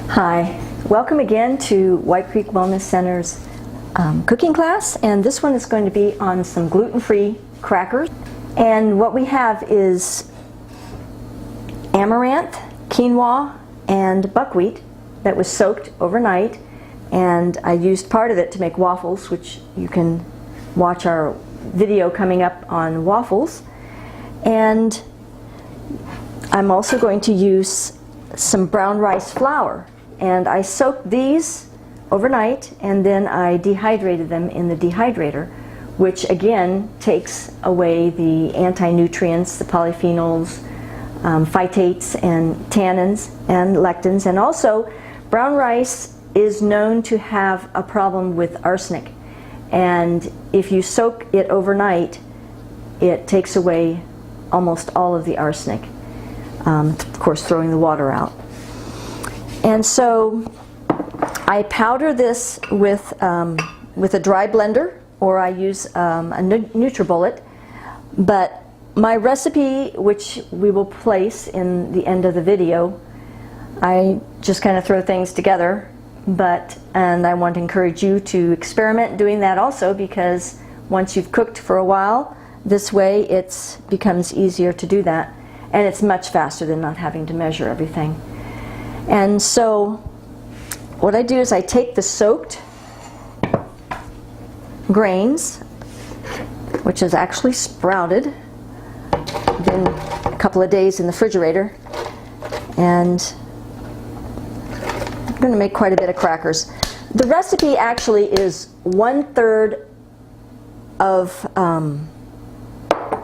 Hi, welcome again to White Creek Wellness Center's cooking class, and this one is going to be on some gluten-free crackers. And what we have is amaranth, quinoa, and buckwheat that was soaked overnight, and I used part of it to make waffles, which you can watch our video coming up on waffles. And I'm also going to use some brown rice flour, and I soaked these overnight and then I dehydrated them in the dehydrator, which again takes away the anti-nutrients, the polyphenols, phytates and tannins and lectins. And also, brown rice is known to have a problem with arsenic, and if you soak it overnight, it takes away almost all of the arsenic, of course throwing the water out. And so I powder this with a dry blender, or I use a NutriBullet. But my recipe, which we will place in the end of the video, I just kind of throw things together. And I want to encourage you to experiment doing that also, because once you've cooked for a while, this way it becomes easier to do that, and it's much faster than not having to measure everything. And so what I do is I take the soaked grains, which is actually sprouted, been a couple of days in the refrigerator, and I'm going to make quite a bit of crackers. The recipe actually is 1/3 of,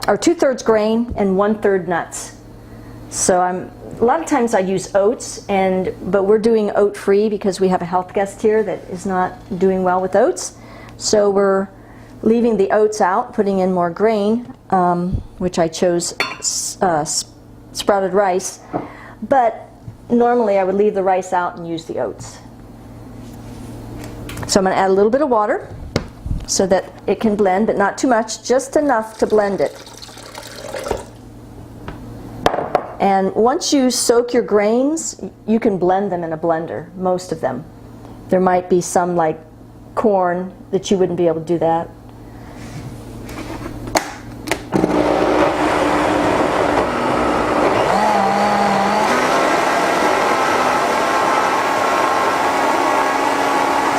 or 2/3 grain and 1/3 nuts. So a lot of times I use oats, but we're doing oat free because we have a health guest here that is not doing well with oats. So we're leaving the oats out, putting in more grain, which I chose sprouted rice. But normally I would leave the rice out and use the oats. So I'm going to add a little bit of water so that it can blend, but not too much, just enough to blend it. And once you soak your grains, you can blend them in a blender, most of them. There might be some like corn that you wouldn't be able to do that.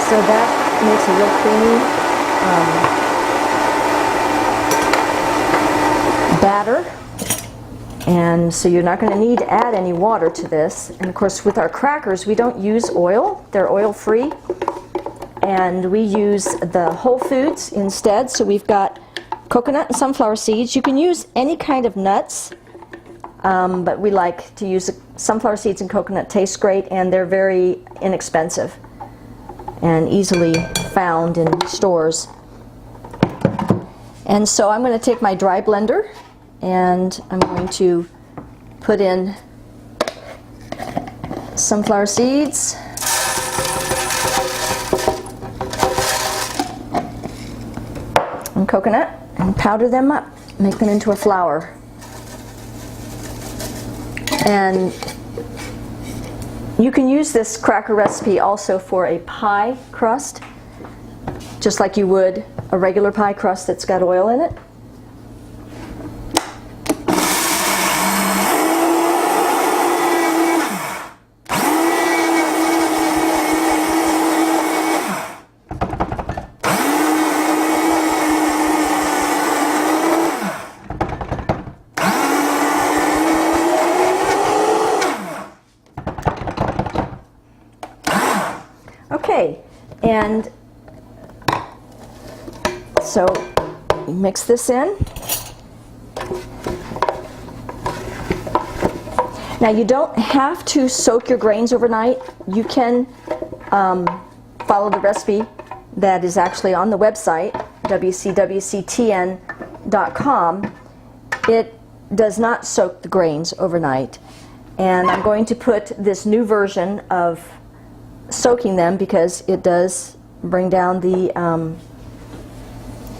So that makes a real creamy batter. And so you're not going to need to add any water to this. And of course, with our crackers, we don't use oil. They're oil-free. And we use the whole foods instead. So we've got coconut and sunflower seeds. You can use any kind of nuts, but we like to use sunflower seeds and coconut. Tastes great, and they're very inexpensive and easily found in stores. And so I'm going to take my dry blender, and I'm going to put in sunflower seeds, and coconut, and powder them up, make them into a flour. And you can use this cracker recipe also for a pie crust, just like you would a regular pie crust that's got oil in it. Okay, and so you mix this in. Now you don't have to soak your grains overnight. You can follow the recipe that is actually on the website, wcwctn.com. It does not soak the grains overnight. And I'm going to put this new version of soaking them because it does bring down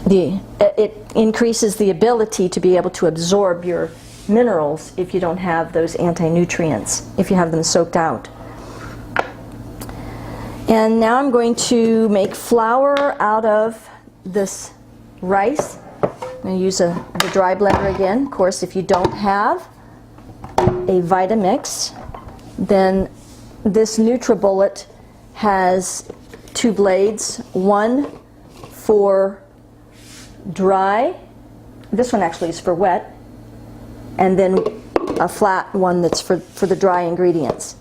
it increases the ability to be able to absorb your minerals if you don't have those anti-nutrients, if you have them soaked out. And now I'm going to make flour out of this rice. I'm going to use the dry blender again. Of course, if you don't have a Vitamix, then this NutriBullet has two blades, one for dry, this one actually is for wet, and then a flat one that's for the dry ingredients.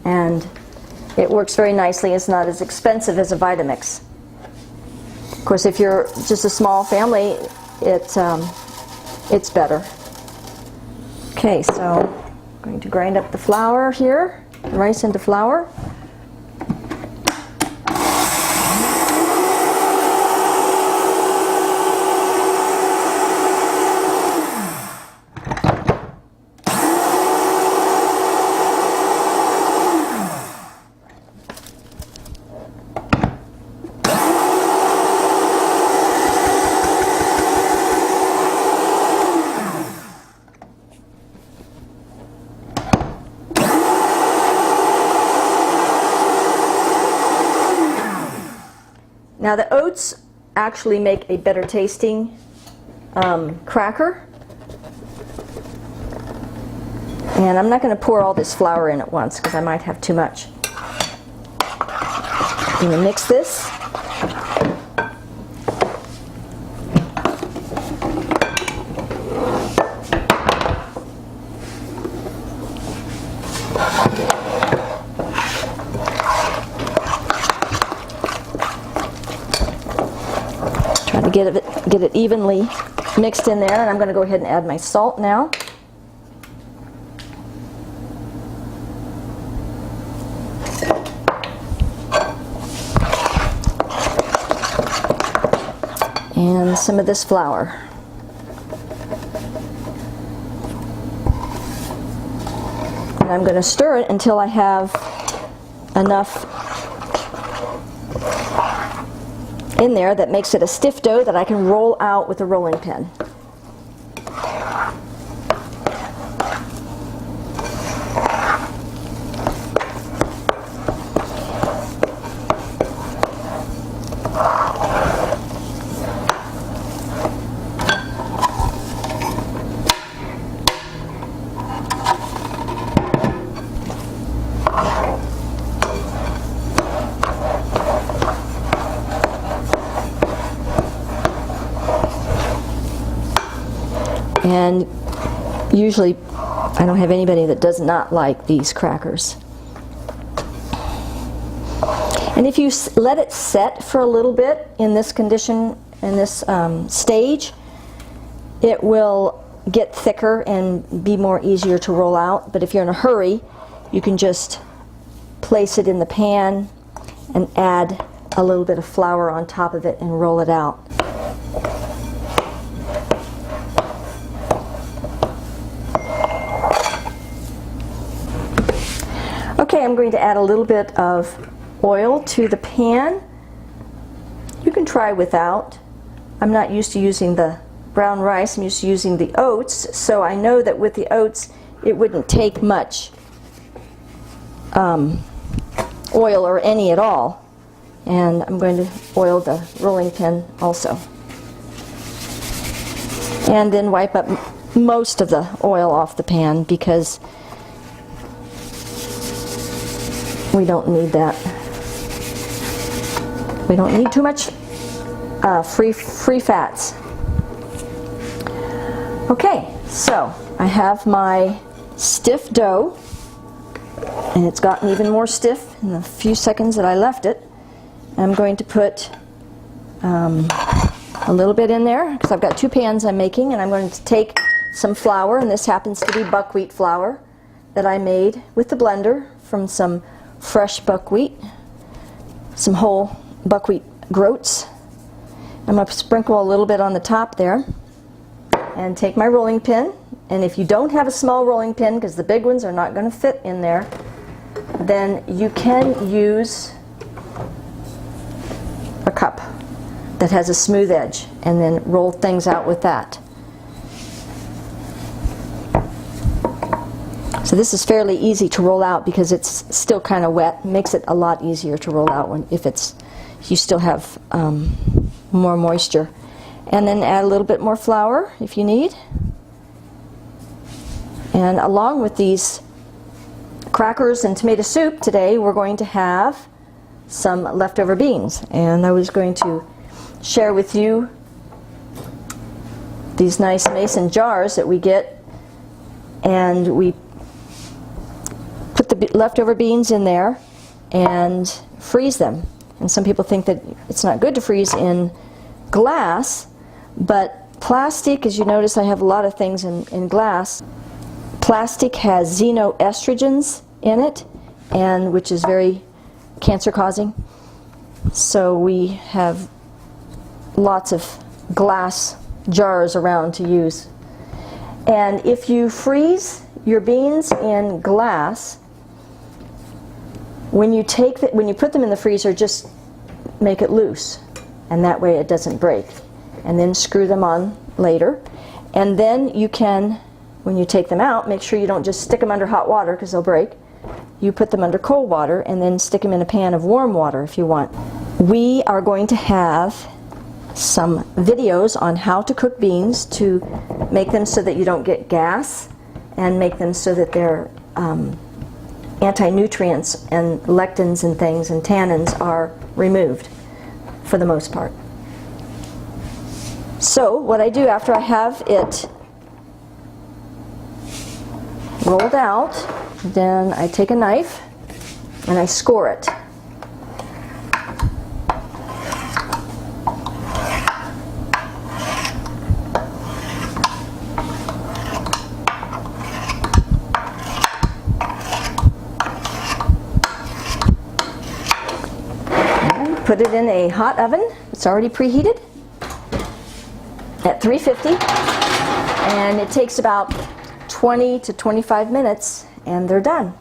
And it works very nicely. It's not as expensive as a Vitamix. Of course, if you're just a small family, it's better. Okay, so I'm going to grind up the flour here, the rice into flour. Now the oats actually make a better tasting cracker. And I'm not going to pour all this flour in at once because I might have too much. I'm going to mix this. Get it evenly mixed in there, and I'm going to go ahead and add my salt now. And some of this flour. And I'm going to stir it until I have enough in there that makes it a stiff dough that I can roll out with a rolling pin. And usually I don't have anybody that does not like these crackers. And if you let it set for a little bit in this condition, in this stage, it will get thicker and be more easier to roll out. But if you're in a hurry, you can just place it in the pan and add a little bit of flour on top of it and roll it out. Okay, I'm going to add a little bit of oil to the pan. You can try without. I'm not used to using the brown rice, I'm used to using the oats, so I know that with the oats it wouldn't take much oil or any at all. And I'm going to oil the rolling pin also. And then wipe up most of the oil off the pan because we don't need that. We don't need too much free fats. Okay, so I have my stiff dough, and it's gotten even more stiff in the few seconds that I left it. I'm going to put a little bit in there because I've got two pans I'm making, and I'm going to take some flour, and this happens to be buckwheat flour that I made with the blender from some fresh buckwheat, some whole buckwheat groats. I'm going to sprinkle a little bit on the top there and take my rolling pin, and if you don't have a small rolling pin because the big ones are not going to fit in there, then you can use a cup that has a smooth edge and then roll things out with that. So this is fairly easy to roll out because it's still kind of wet. It makes it a lot easier to roll out if you still have more moisture. And then add a little bit more flour if you need. And along with these crackers and tomato soup today, we're going to have some leftover beans. And I was going to share with you these nice mason jars that we get, and we put the leftover beans in there and freeze them. And some people think that it's not good to freeze in glass, but plastic, as you notice, I have a lot of things in glass. Plastic has xenoestrogens in it, and which is very cancer causing. So we have lots of glass jars around to use. And if you freeze your beans in glass, when you put them in the freezer, just make it loose, and that way it doesn't break. And then screw them on later. And then you can, when you take them out, make sure you don't just stick them under hot water because they'll break. You put them under cold water and then stick them in a pan of warm water if you want. We are going to have some videos on how to cook beans to make them so that you don't get gas, and make them so that they're anti-nutrients and lectins and things and tannins are removed for the most part. So what I do after I have it rolled out, then I take a knife and I score it. Put it in a hot oven. It's already preheated at 350, and it takes about 20 to 25 minutes, and they're done.